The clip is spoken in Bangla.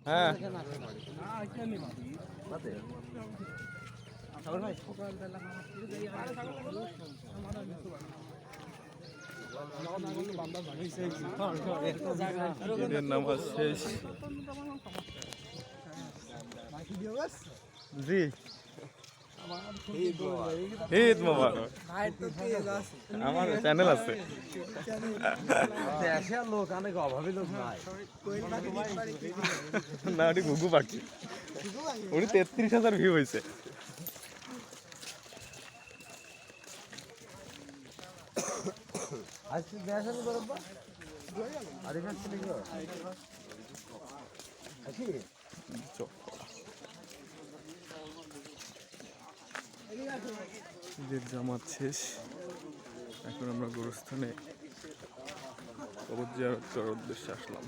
হ্যাঁ ঈদের নামাজ শেষ। জি ঈদ মোবারক। আমার চ্যানেল আছে। লোক অনেক অভাবী লোক নাই। না ওটি ঘুঘু পাখি, ওটি 33,000 ভিউ হয়েছে। আজকে গ্যাস আছে বরব্বা আরে খাচ্ছি নাকি আছি ঈদের জামাত শেষ, এখন আমরা গোরস্থানে কবর জিয়ারত করার উদ্দেশ্যে আসলাম।